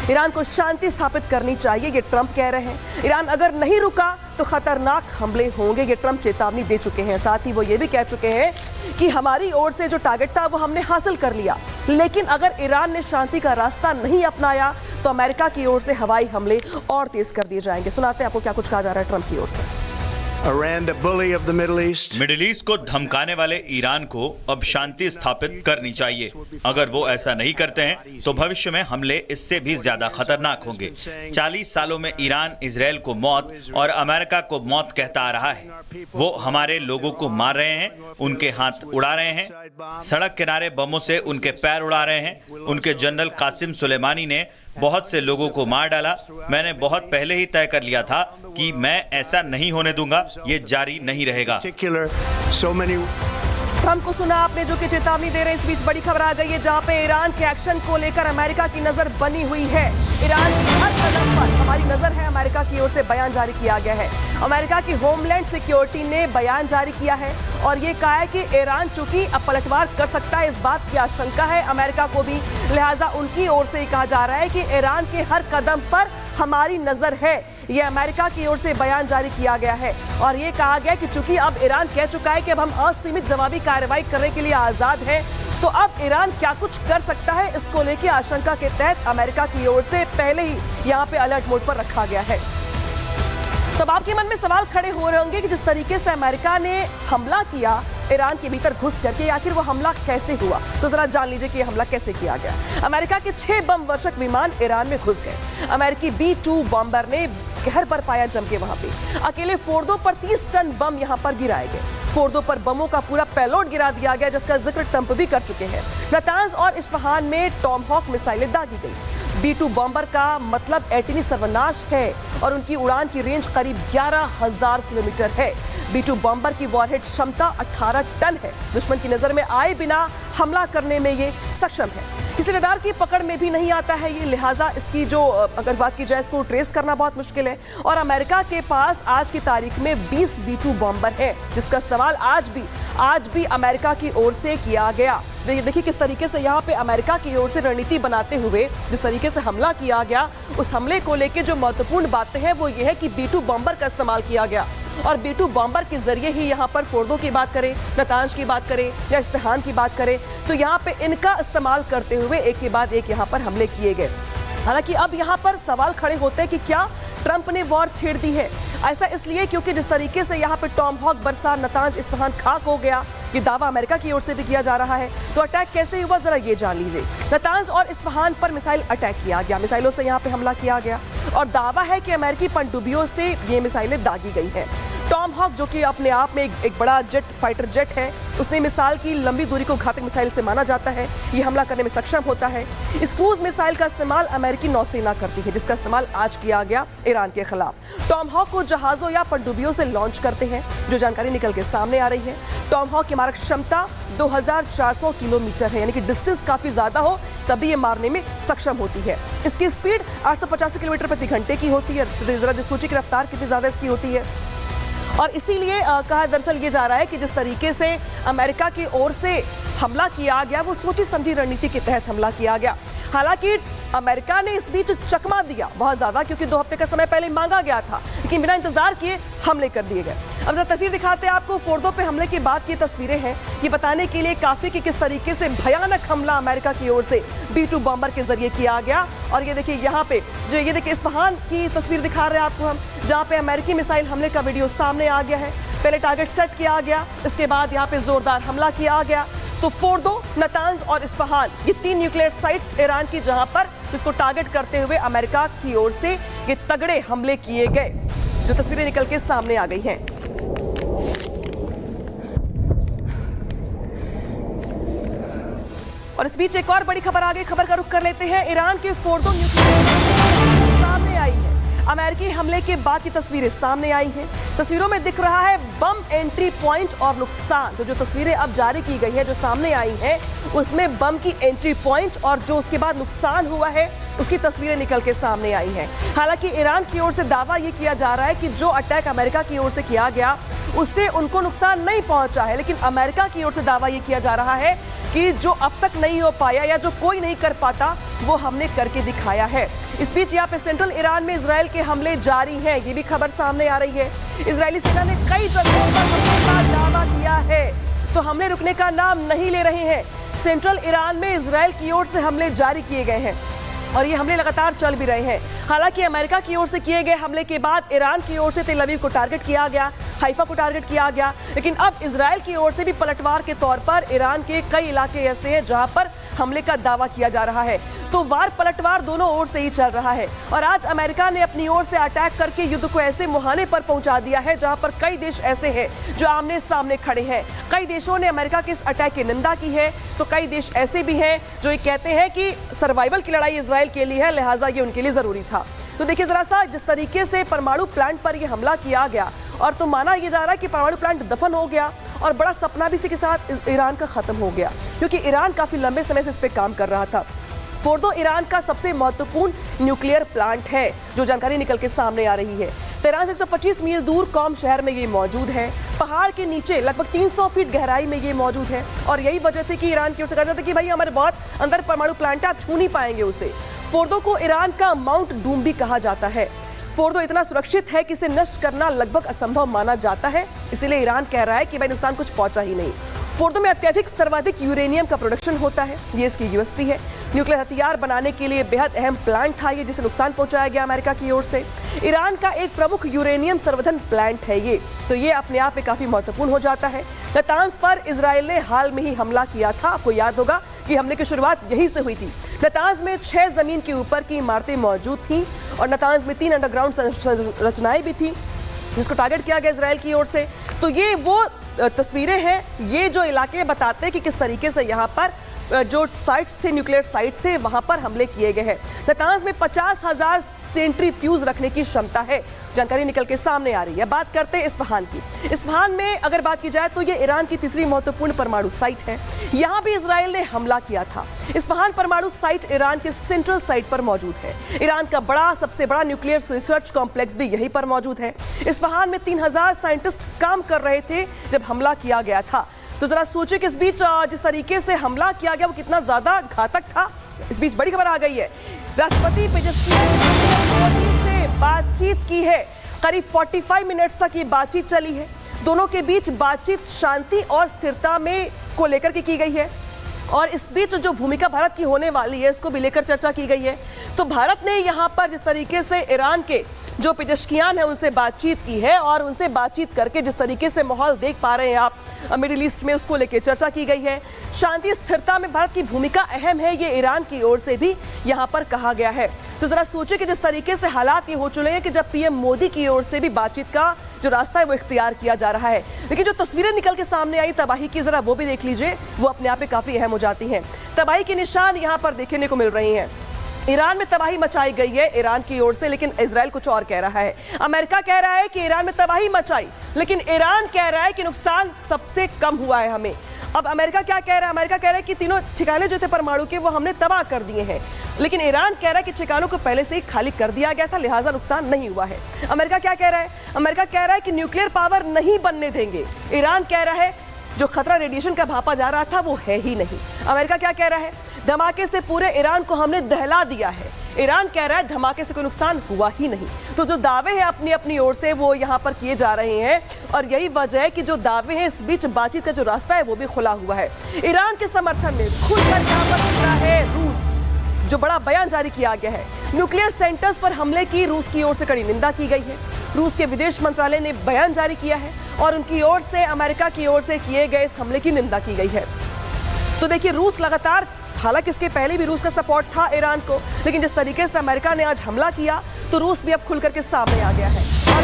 Iran को शांति स्थापित करनी चाहिए, ये ट्रंप कह रहे हैं। ईरान अगर नहीं रुका तो खतरनाक हमले होंगे, ये ट्रंप चेतावनी दे चुके हैं। साथ ही वो ये भी कह चुके हैं कि हमारी ओर से जो टारगेट था वो हमने हासिल कर लिया, लेकिन अगर ईरान ने शांति का रास्ता नहीं अपनाया तो अमेरिका की ओर से हवाई हमले और तेज कर दिए जाएंगे। सुनाते हैं आपको क्या कुछ कहा जा रहा है ट्रंप की ओर से। Iran, the bully of the Middle East. Middle east को धमकाने वाले ईरान को अब शांति स्थापित करनी चाहिए। अगर वो ऐसा नहीं करते हैं तो भविष्य में हमले इससे भी ज्यादा खतरनाक होंगे। 40 सालों में ईरान इजराइल को मौत और अमेरिका को मौत कहता आ रहा है। वो हमारे लोगों को मार रहे हैं, उनके हाथ उड़ा रहे हैं, सड़क किनारे बमों से उनके पैर उड़ा रहे हैं। उनके जनरल कासिम सुलेमानी ने बहुत से लोगों को मार डाला। मैंने बहुत पहले ही तय कर लिया था कि मैं ऐसा नहीं होने दूंगा, ये जारी नहीं रहेगा। ट्रंप को सुना आपने जो कि चेतावनी दे रहे हैं। इस बीच बड़ी खबर आ गई है जहां पे ईरान के एक्शन को लेकर अमेरिका की नजर बनी हुई है। ईरान की हर कदम पर हमारी नजर है, अमेरिका की ओर से बयान जारी किया गया है। अमेरिका की होमलैंड सिक्योरिटी ने बयान जारी किया है और ये कहा है कि ईरान चूंकि अब पलटवार कर सकता है, इस बात की आशंका है अमेरिका को भी, लिहाजा उनकी ओर से कहा जा रहा है कि ईरान के हर कदम पर हमारी नजर है। ये अमेरिका की ओर से बयान जारी किया गया है और ये कहा गया कि चूंकि अब ईरान कह चुका है कि अब हम असीमित जवाबी कार्रवाई करने के लिए आजाद हैं, तो अब ईरान क्या कुछ कर सकता है, इसको लेकर आशंका के तहत अमेरिका की ओर से पहले ही यहाँ पे अलर्ट मोड पर रखा गया है। तब आपके मन में सवाल खड़े हो रहे होंगे कि जिस तरीके से अमेरिका ने हमला किया ईरान के भीतर घुस करके, आखिर वो हमला कैसे हुआ, तो जरा जान लीजिए कि ये हमला कैसे किया गया। अमेरिका के 6 बम वर्षक विमान ईरान में घुस गए। अमेरिकी B-2 बॉम्बर ने कहर पर पाया जम के वहां पे। अकेले फोर्दो पर 30 टन बम यहां पर गिराए गए। फोर्दो पर बमों का पूरा पेलोड गिरा दिया गया, जिसका जिक्र ट्रंप भी कर चुके हैं। नतांज और इस्फहान में टॉमहॉक मिसाइलें दागी गई। B-2 बॉम्बर का मतलब एटमी सर्वनाश है और उनकी उड़ान की रेंज करीब 11,000 किलोमीटर है। B-2 बॉम्बर की वॉरहेड क्षमता 18 टन है। दुश्मन की नजर में आए बिना हमला करने में ये सक्षम है। किसी रडार की पकड़ में भी नहीं आता है ये, लिहाजा इसकी जो अगर बात की जाए इसको ट्रेस करना बहुत मुश्किल है। और अमेरिका के पास आज की तारीख में 20 B-2 बॉम्बर है, जिसका इस्तेमाल आज भी अमेरिका की ओर से किया गया। देखिए किस तरीके से यहाँ पे अमेरिका की ओर से रणनीति बनाते हुए जिस तरीके से हमला किया गया, उस हमले को लेकर जो महत्वपूर्ण बातें हैं वो ये है कि B-2 बॉम्बर का इस्तेमाल किया गया और B-2 बॉम्बर के जरिए ही यहाँ पर फोर्दो की बात करें, नतांज की बात करें या इस्फहान की बात करें, तो यहाँ पे इनका इस्तेमाल करते हुए एक के बाद एक यहाँ पर हमले किए गए। हालांकि अब यहाँ पर सवाल खड़े होते हैं कि क्या ट्रंप ने वॉर छेड़ दी है। ऐसा इसलिए क्योंकि जिस तरीके से यहाँ पे टॉमहॉक बरसा, नतांज, इस्फहान खाक हो गया, ये दावा अमेरिका की ओर से भी किया जा रहा है। तो अटैक कैसे हुआ जरा ये जान लीजिए। नतांज और इस्फहान पर मिसाइल अटैक किया गया, मिसाइलों से यहाँ पे हमला किया गया और दावा है कि अमेरिकी पनडुब्बियों से ये मिसाइलें दागी गई हैं। टॉमहॉक जो कि अपने आप में एक बड़ा फाइटर जेट है, उसने मिसाइल की लंबी दूरी को घातक मिसाइल से माना जाता है। ये हमला करने में सक्षम होता है। इस क्रूज मिसाइल का इस्तेमाल अमेरिकी नौसेना करती है, जिसका इस्तेमाल आज किया गया ईरान के खिलाफ। टॉमहॉक को जहाजों या पनडुब्बियों से लॉन्च करते हैं, जो जानकारी निकल के सामने आ रही है। टॉमहॉक की मारक क्षमता 2400 किलोमीटर है, यानी कि डिस्टेंस काफी ज्यादा हो तभी ये मारने में सक्षम होती है। इसकी स्पीड 885 किलोमीटर प्रति घंटे की होती है। जरा सोचिए कि रफ्तार कितनी ज्यादा इसकी होती है। और इसीलिए कहा दरअसल ये जा रहा है कि जिस तरीके से अमेरिका की ओर से हमला किया गया वो सोची समझी रणनीति के तहत हमला किया गया। हालांकि अमेरिका ने इस बीच चकमा दिया बहुत ज्यादा, क्योंकि 2 हफ्ते का समय पहले मांगा गया था, लेकिन बिना इंतजार किए हमले कर दिए गए। अब जरा तस्वीर दिखाते हैं आपको। फोर्दो पे हमले के बाद की तस्वीरें हैं, ये बताने के लिए काफी कि किस तरीके से भयानक हमला अमेरिका की ओर से B-2 बॉम्बर के जरिए किया गया। और ये देखिए यहाँ पे जो ये देखिए इस्फहान की तस्वीर दिखा रहे हैं आपको हम, जहाँ पे अमेरिकी मिसाइल हमले का वीडियो सामने आ गया है। पहले टारगेट सेट किया गया, इसके बाद यहाँ पे जोरदार हमला किया गया। तो फोर्दो, नतांज और इस्फहान ये 3 न्यूक्लियर साइट्स ईरान की, जहां पर इसको टारगेट करते हुए अमेरिका की ओर से ये तगड़े हमले किए गए, जो तस्वीरें निकल के सामने आ गई हैं। और इस बीच एक और बड़ी खबर आ गई, खबर का रुख कर लेते हैं। ईरान के फोर्दो न्यूक्लियर सामने आई है। अमेरिकी हमले के बाद की तस्वीरें सामने आई हैं। तस्वीरों में दिख रहा है बम एंट्री पॉइंट और नुकसान। तो जो तस्वीरें अब जारी की गई हैं, जो सामने आई हैं, उसमें बम की एंट्री पॉइंट और जो उसके बाद नुकसान हुआ है उसकी तस्वीरें निकल के सामने आई हैं। हालांकि ईरान की ओर से दावा ये किया जा रहा है कि जो अटैक अमेरिका की ओर से किया गया उससे उनको नुकसान नहीं पहुंचा है, लेकिन अमेरिका की ओर से दावा ये किया जा रहा है कि जो अब तक नहीं हो पाया या जो कोई नहीं कर पाता वो हमने करके दिखाया है। इस बीच यहाँ पे सेंट्रल ईरान में इजराइल के हमले जारी हैं, ये भी खबर सामने आ रही है। इजरायली सेना ने कई जगहों पर हमले का दावा किया है, तो हमले रुकने का नाम नहीं ले रहे हैं। सेंट्रल ईरान में इजराइल की ओर से हमले जारी किए गए हैं और ये हमले लगातार चल भी रहे हैं। हालांकि अमेरिका की ओर से किए गए हमले के बाद ईरान की ओर से तेल अवीव को टारगेट किया गया, हाइफा को टारगेट किया गया, लेकिन अब इजराइल की ओर से भी पलटवार के तौर पर ईरान के कई इलाके ऐसे हैं जहां पर हमले का दावा किया जा रहा है। तो वार पलटवार दोनों ओर से ही चल रहा है और आज अमेरिका ने अपनी ओर से अटैक करके युद्ध को ऐसे मुहाने पर पहुंचा दिया है जहां पर कई देश ऐसे हैं जो आमने सामने खड़े हैं। कई देशों ने अमेरिका के इस अटैक की निंदा की है, तो कई देश ऐसे भी हैं जो ये कहते हैं कि सर्वाइवल की लड़ाई इजराइल के लिए है, लिहाजा ये उनके लिए जरूरी था। तो देखिए जरा सा, जिस तरीके से परमाणु प्लांट पर यह हमला किया गया और तो माना यह जा रहा है कि परमाणु प्लांट दफन हो गया और बड़ा सपना भी इसी के साथ ईरान का खत्म हो गया, क्योंकि ईरान काफी लंबे समय से इस पे काम कर रहा था। फोर्दो ईरान का सबसे महत्वपूर्ण न्यूक्लियर प्लांट है, जो जानकारी निकल के सामने आ रही है। तेहरान से 125 मील दूर कौम शहर में ये मौजूद है। पहाड़ के नीचे लगभग 300 फीट गहराई में ये मौजूद है और यही वजह थी कि ईरान की ओर से कहा जाता है कि भाई हमारे बहुत अंदर परमाणु प्लांट है, आप छू नहीं पाएंगे उसे। फोर्दो को ईरान का माउंट डूम भी कहा जाता है। फोर्दो इतना सुरक्षित है कि इसे नष्ट करना लगभग असंभव माना जाता है, इसीलिए ईरान कह रहा है कि भाई नुकसान कुछ पहुंचा ही नहीं। फोर्दो में अत्यधिक सर्वाधिक यूरेनियम का प्रोडक्शन होता है, ये इसकी यूएसपी है। न्यूक्लियर हथियार बनाने के लिए बेहद अहम प्लांट था ये, जिसे नुकसान पहुंचाया गया अमेरिका की ओर से। ईरान का एक प्रमुख यूरेनियम संवर्धन प्लांट है ये, तो ये अपने आप में काफी महत्वपूर्ण हो जाता है। नतांज पर इजराइल ने हाल में ही हमला किया था, आपको याद होगा कि हमले की शुरुआत यहीं से हुई थी। नतांज में 6 जमीन के ऊपर की इमारतें मौजूद थी और नतांज में 3 अंडरग्राउंड संरचनाएं भी थी जिसको टारगेट किया गया इजराइल की ओर से। तो ये वो तस्वीरें हैं, ये जो इलाके बताते हैं कि किस तरीके से यहाँ पर जो साइट्स थे, न्यूक्लियर साइट्स थे, वहां पर हमले किए गए हैं। नतांज में 50,000 सेंट्रीफ्यूज रखने की क्षमता है, जानकारी निकल के सामने आ रही है। बात करते हैं इस्फहान की। इस्फहान में अगर बात की जाए तो ये ईरान की तीसरी महत्वपूर्ण परमाणु साइट है, यहां भी इजराइल ने हमला किया था। इस्फहान परमाणु साइट ईरान के सेंट्रल साइट पर मौजूद है। ईरान का सबसे बड़ा न्यूक्लियर रिसर्च कॉम्प्लेक्स भी यहीं पर मौजूद है। इस्फहान में 3000 साइंटिस्ट काम कर रहे थे जब हमला किया गया था। तो जरा सोचिए कि इस बीच जिस तरीके से हमला किया गया वो कितना ज्यादा घातक था। इस बीच बड़ी खबर आ गई है, राष्ट्रपति पेजेस्कियान से बातचीत की है। करीब 45 मिनट्स तक ये बातचीत चली है। दोनों के बीच बातचीत शांति और स्थिरता में को लेकर के की गई है और इस बीच जो भूमिका भारत की होने वाली है इसको भी लेकर चर्चा की गई है। तो भारत ने यहाँ पर जिस तरीके से ईरान के जो पेजेस्कियान है उनसे बातचीत की है और उनसे बातचीत करके जिस तरीके से माहौल देख पा रहे हैं आप मिडिल ईस्ट में, उसको लेकर चर्चा की गई है। शांति स्थिरता में भारत की भूमिका अहम है, ये ईरान की ओर से भी यहाँ पर कहा गया है। तो जरा सोचिए कि जिस तरीके से हालात ये हो चुके हैं कि जब पीएम मोदी की ओर से भी बातचीत का जो रास्ता है वो इख्तियार किया जा रहा है। लेकिन जो तस्वीरें निकल के सामने आई तबाही की, जरा वो भी देख लीजिए, वो अपने आप में काफी अहम हो जाती हैं। तबाही के निशान यहाँ पर देखने को मिल रहे हैं। ईरान में तबाही मचाई गई है ईरान की ओर से, लेकिन इजराइल कुछ और कह रहा है। अमेरिका कह रहा है कि ईरान में तबाही मचाई, लेकिन ईरान कह रहा है कि नुकसान सबसे कम हुआ है हमें। अब अमेरिका क्या कह रहा है? अमेरिका कह रहा है कि तीनों ठिकाने जो थे परमाणु के वो हमने तबाह कर दिए हैं, लेकिन ईरान कह रहा है कि ठिकानों को पहले से ही खाली कर दिया गया था, लिहाजा नुकसान नहीं हुआ है। अमेरिका क्या कह रहा है? अमेरिका कह रहा है कि न्यूक्लियर पावर नहीं बनने देंगे। ईरान कह रहा है जो खतरा रेडिएशन का भापा जा रहा था वो है ही नहीं। अमेरिका क्या कह रहा है? धमाके से पूरे ईरान को हमने दहला दिया है। ईरान कह रहा है धमाके से कोई नुकसान हुआ ही नहीं। तो जो दावे हैं अपनी अपनी ओर से वो यहाँ पर किए जा रहे हैं और यही वजह है कि जो दावे हैं इस बीच बातचीत का जो रास्ता है वो भी खुला हुआ है। ईरान के समर्थन में खुलकर यहाँ पर उतरा है रूस, जो बड़ा बयान जारी किया गया है। न्यूक्लियर सेंटर्स पर हमले की रूस की ओर से कड़ी निंदा की गई है। रूस के विदेश मंत्रालय ने बयान जारी किया है और उनकी ओर से अमेरिका की ओर से किए गए इस हमले की निंदा की गई है। तो देखिए रूस लगातार, हालांकि इसके पहले भी रूस का सपोर्ट था ईरान को, लेकिन जिस तरीके से अमेरिका ने आज हमला किया तो रूस भी अब खुल करके सामने आ गया है।